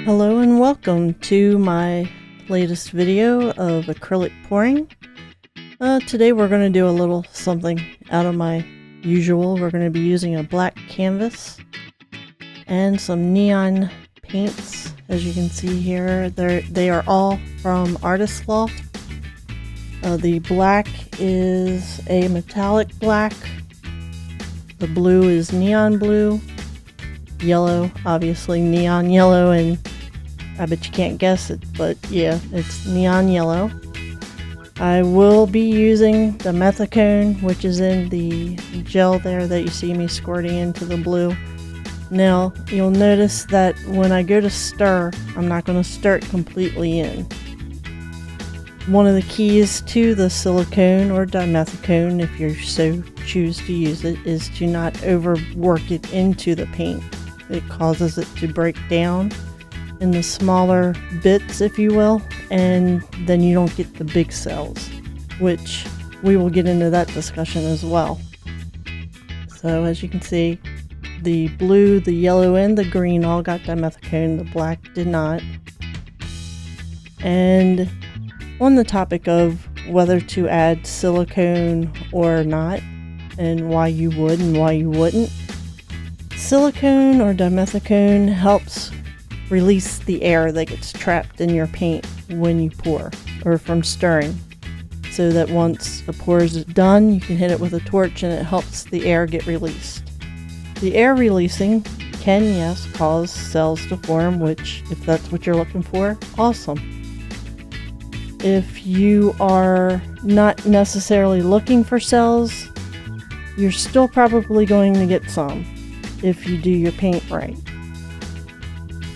Hello and welcome to my latest video of acrylic pouring. Today we're going to do a little something out of my usual. We're going to be using a black canvas and some neon paints. As you can see here, they are all from Artist Loft. The black is a metallic black. The blue is neon blue. Yellow, obviously neon yellow, and I bet you can't guess it, but yeah, it's neon yellow. I will be using the methicone, which is in the gel there that you see me squirting into the blue. Now, you'll notice that when I go to stir, I'm not going to stir it completely in. One of the keys to the silicone or dimethicone, if you so choose to use it, is to not overwork it into the paint. It causes it to break down in the smaller bits, if you will, and then you don't get the big cells, which we will get into that discussion as well. So as you can see, the blue, the yellow, and the green all got dimethicone, the black did not. And on the topic of whether to add silicone or not, and why you would and why you wouldn't, silicone or dimethicone helps release the air that gets trapped in your paint when you pour or from stirring, so that once the pour is done, you can hit it with a torch and it helps the air get released. The air releasing can, yes, cause cells to form, which, if that's what you're looking for, awesome. If you are not necessarily looking for cells, you're still probably going to get some if you do your paint right.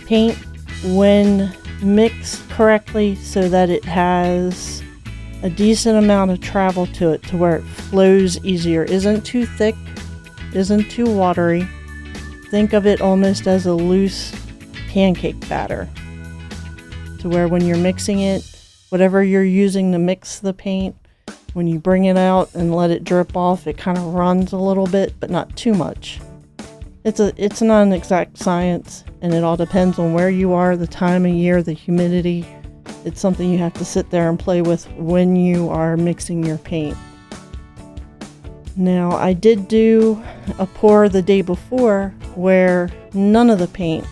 Paint, when mixed correctly so that it has a decent amount of travel to it to where it flows easier, isn't too thick, isn't too watery. Think of it almost as a loose pancake batter, to where when you're mixing it, whatever you're using to mix the paint, when you bring it out and let it drip off, it kind of runs a little bit, but not too much. It's not an exact science, and it all depends on where you are, the time of year, the humidity. It's something you have to sit there and play with when you are mixing your paint. Now, I did do a pour the day before where none of the paint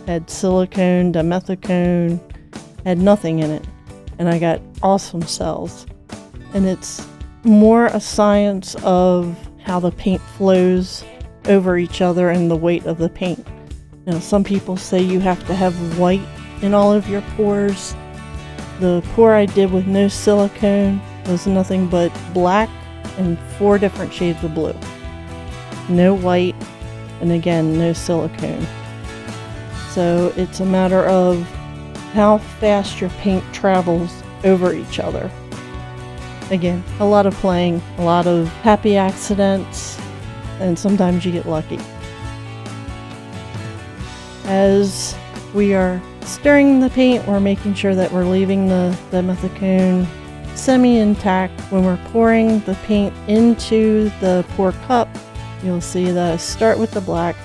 had silicone, dimethicone, had nothing in it, and I got awesome cells. And it's more a science of how the paint flows over each other and the weight of the paint. Now, some people say you have to have white in all of your pours. The pour I did with no silicone was nothing but black and 4 different shades of blue. No white, and again, no silicone. So it's a matter of how fast your paint travels over each other. Again, a lot of playing, a lot of happy accidents, and sometimes you get lucky. As we are stirring the paint, we're making sure that we're leaving the methicone semi-intact. When we're pouring the paint into the pour cup, you'll see that I start with the black.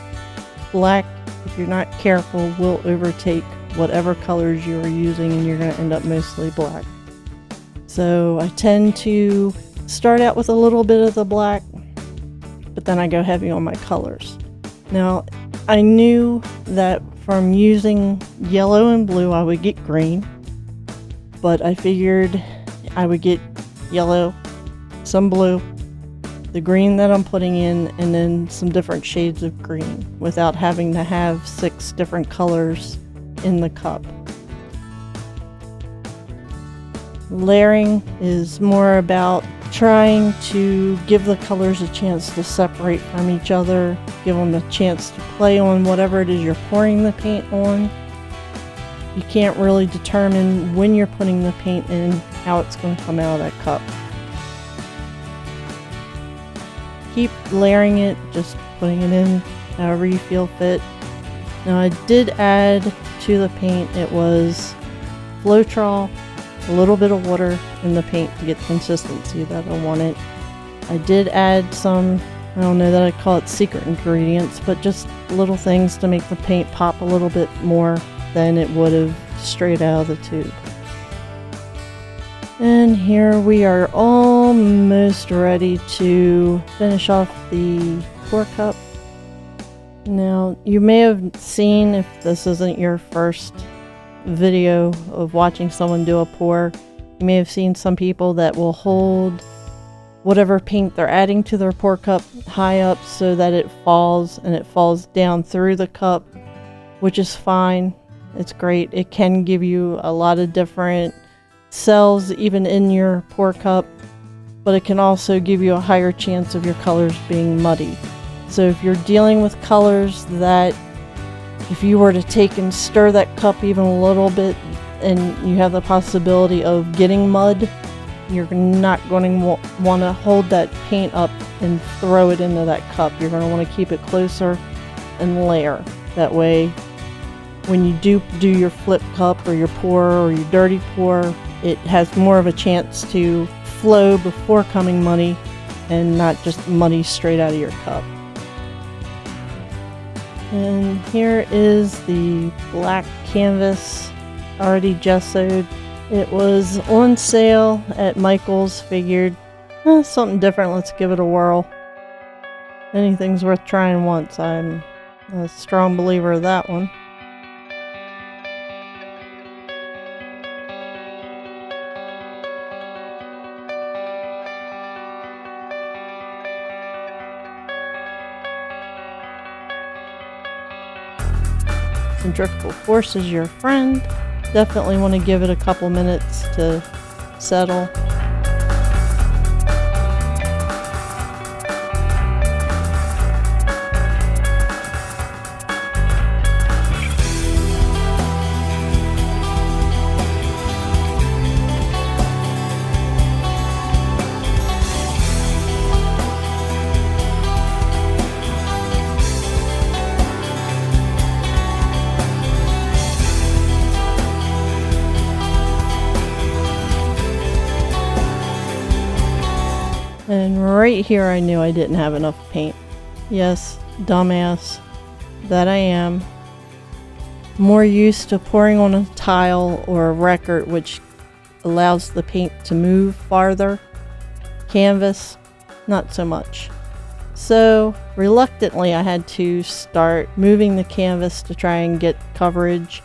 Black, if you're not careful, will overtake whatever colors you are using, and you're going to end up mostly black. So I tend to start out with a little bit of the black, but then I go heavy on my colors. Now, I knew that from using yellow and blue I would get green, but I figured I would get yellow, some blue, the green that I'm putting in, and then some different shades of green without having to have 6 different colors in the cup. Layering is more about trying to give the colors a chance to separate from each other, give them a chance to play on whatever it is you're pouring the paint on. You can't really determine when you're putting the paint in how it's going to come out of that cup. Keep layering it, just putting it in however you feel fit. Now, I did add to the paint, it was Floetrol, a little bit of water in the paint to get the consistency that I wanted. I did add some, I don't know that I call it secret ingredients, but just little things to make the paint pop a little bit more than it would have straight out of the tube. And here we are almost ready to finish off the pour cup. Now, you may have seen, if this isn't your first video of watching someone do a pour, you may have seen some people that will hold whatever paint they're adding to their pour cup high up so that it falls, and it falls down through the cup, which is fine. It's great. It can give you a lot of different cells even in your pour cup, but it can also give you a higher chance of your colors being muddy. So if you're dealing with colors that, if you were to take and stir that cup even a little bit and you have the possibility of getting mud, you're not going to want to hold that paint up and throw it into that cup. You're going to want to keep it closer and layer. That way, when you do your flip cup or your pour or your dirty pour, it has more of a chance to flow before coming muddy and not just muddy straight out of your cup. And here is the black canvas already gessoed. It was on sale at Michael's. Figured, something different, let's give it a whirl. Anything's worth trying once. I'm a strong believer of that one. Centrifugal force is your friend. Definitely want to give it a couple minutes to settle. And right here I knew I didn't have enough paint. Yes, dumbass that I am. More used to pouring on a tile or a record, which allows the paint to move farther. Canvas, not so much. So reluctantly I had to start moving the canvas to try and get coverage,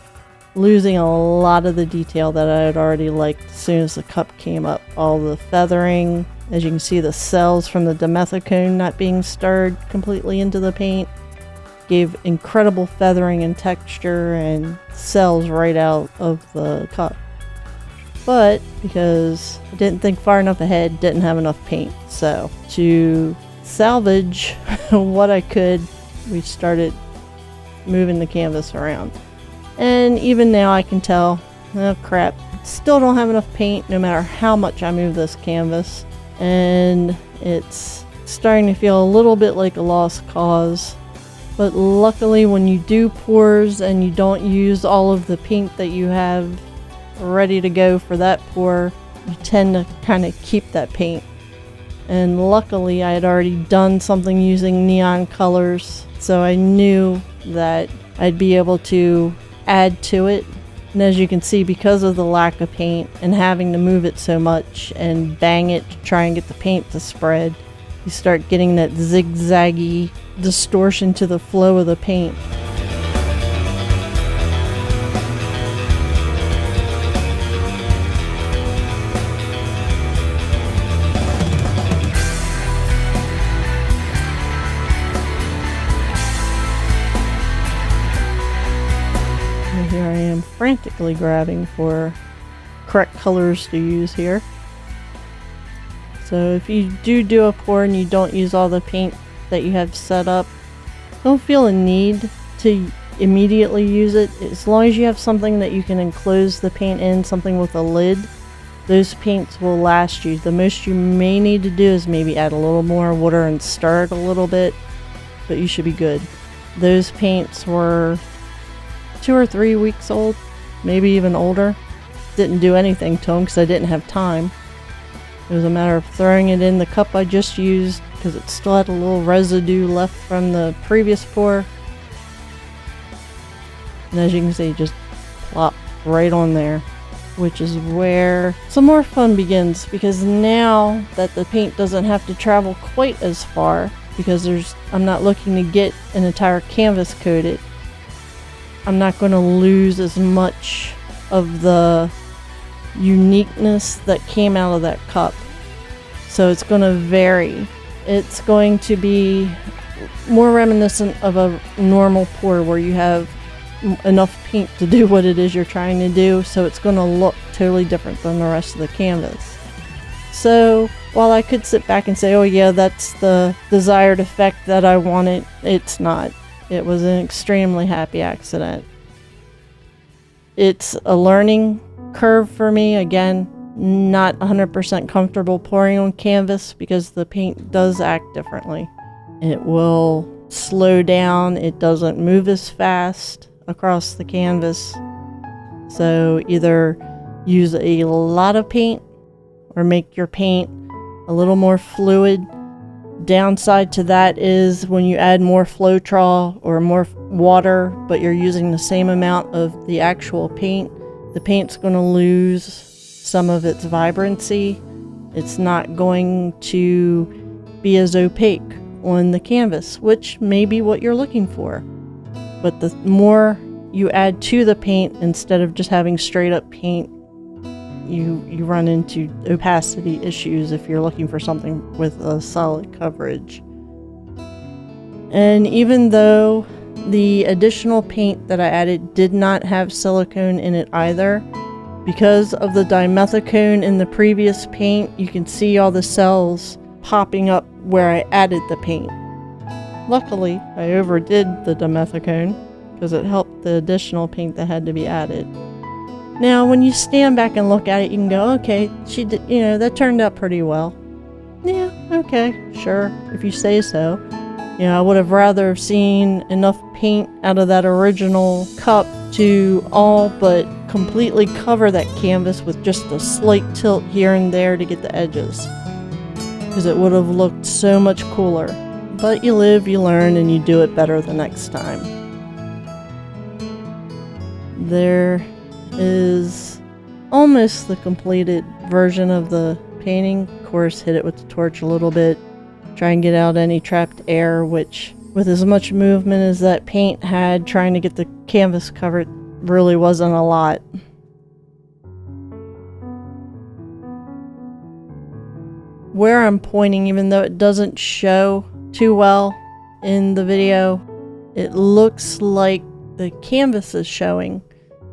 losing a lot of the detail that I had already liked as soon as the cup came up. All the feathering, as you can see, the cells from the dimethicone not being stirred completely into the paint gave incredible feathering and texture and cells right out of the cup. But because I didn't think far enough ahead, didn't have enough paint. So to salvage what I could, we started moving the canvas around. And even now I can tell, oh crap, still don't have enough paint no matter how much I move this canvas. And it's starting to feel a little bit like a lost cause. But luckily when you do pours and you don't use all of the paint that you have ready to go for that pour, you tend to kind of keep that paint. And luckily I had already done something using neon colors, so I knew that I'd be able to add to it. And as you can see, because of the lack of paint and having to move it so much and bang it to try and get the paint to spread, you start getting that zigzaggy distortion to the flow of the paint. And here I am frantically grabbing for correct colors to use here. So if you do a pour and you don't use all the paint that you have set up, don't feel a need to immediately use it. As long as you have something that you can enclose the paint in, something with a lid, those paints will last you. The most you may need to do is maybe add a little more water and stir it a little bit, but you should be good. Those paints were 2 or 3 weeks old, maybe even older. Didn't do anything to them because I didn't have time. It was a matter of throwing it in the cup I just used because it still had a little residue left from the previous pour. And as you can see, just plop right on there, which is where some more fun begins, because now that the paint doesn't have to travel quite as far, because I'm not looking to get an entire canvas coated, I'm not going to lose as much of the uniqueness that came out of that cup. So it's going to vary. It's going to be more reminiscent of a normal pour where you have enough paint to do what it is you're trying to do, so it's going to look totally different than the rest of the canvas. So while I could sit back and say, oh yeah, that's the desired effect that I wanted, it's not. It was an extremely happy accident. It's a learning curve for me. Again, not 100% comfortable pouring on canvas because the paint does act differently. It will slow down. It doesn't move as fast across the canvas. So either use a lot of paint or make your paint a little more fluid. Downside to that is when you add more Floetrol or more water, but you're using the same amount of the actual paint, the paint's going to lose some of its vibrancy. It's not going to be as opaque on the canvas, which may be what you're looking for. But the more you add to the paint instead of just having straight up paint, you run into opacity issues if you're looking for something with a solid coverage. And even though the additional paint that I added did not have silicone in it either, because of the dimethicone in the previous paint, you can see all the cells popping up where I added the paint. Luckily, I overdid the dimethicone because it helped the additional paint that had to be added. Now, when you stand back and look at it, you can go, okay, she did, that turned out pretty well. Yeah, okay, sure, if you say so. I would have rather seen enough paint out of that original cup to all but completely cover that canvas with just a slight tilt here and there to get the edges, because it would have looked so much cooler. But you live, you learn, and you do it better the next time. There is almost the completed version of the painting. Of course, hit it with the torch a little bit, try and get out any trapped air, which with as much movement as that paint had trying to get the canvas covered really wasn't a lot. Where I'm pointing, even though it doesn't show too well in the video, it looks like the canvas is showing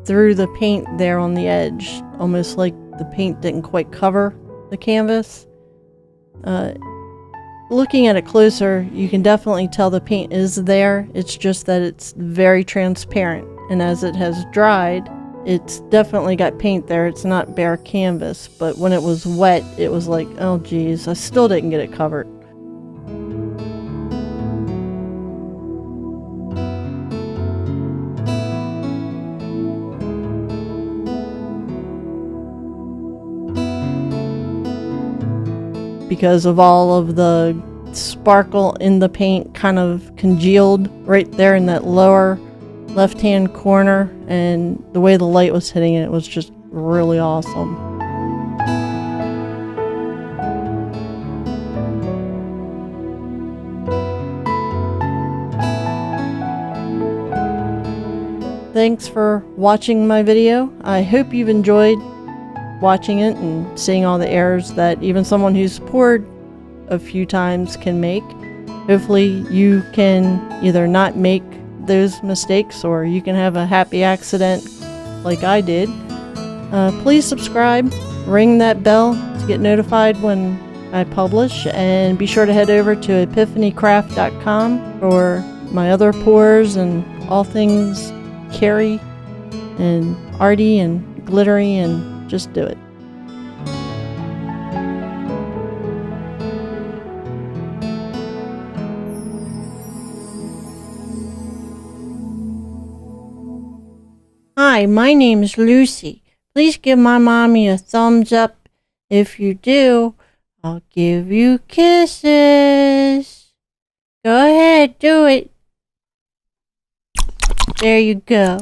through the paint there on the edge, almost like the paint didn't quite cover the canvas. Looking at it closer, you can definitely tell the paint is there. It's just that it's very transparent, and as it has dried, it's definitely got paint there. It's not bare canvas, but when it was wet, it was like, oh geez, I still didn't get it covered. Because of all of the sparkle in the paint kind of congealed right there in that lower left hand corner, and the way the light was hitting it was just really awesome. Thanks for watching my video. I hope you've enjoyed watching it and seeing all the errors that even someone who's poured a few times can make. Hopefully you can either not make those mistakes, or you can have a happy accident like I did. Please subscribe, ring that bell to get notified when I publish, and be sure to head over to epiphanycraft.com for my other pours and all things Carrie and arty and glittery, and just do it. Hi, my name is Lucy. Please give my mommy a thumbs up. If you do, I'll give you kisses. Go ahead, do it. There you go.